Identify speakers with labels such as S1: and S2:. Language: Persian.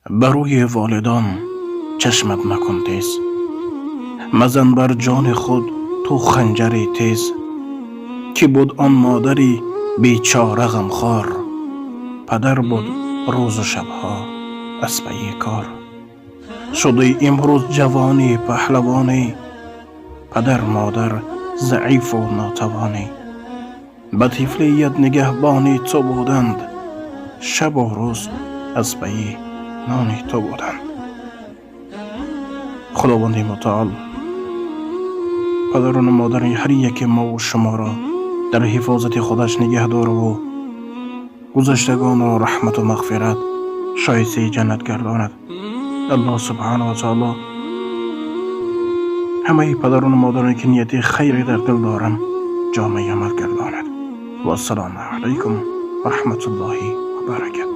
S1: بر روی والدان چشمت مکن تیز، مزن بر جان خود تو خنجری تیز. که بود آن مادری بیچاره غمخوار، پدر بود روز و شبها اسبه کار. شده امروز جوانی پهلوانی، پدر مادر ضعیف و ناتوانی. به طفلیت نگهبانی تو بودند، شب و روز اسبه نان تو بودند. خداوند متعال پدران و مادر هر یک ما و شما را در حفاظت خودش نگه دار و گذشتگان را رحمت و مغفرت شایسته جنت گرداند. الله سبحانه و تعالی همه پدران و مادرانی که نیت خیری در دل دارند جامعه عمل گرداند. و السلام علیکم و رحمت الله و برکاته.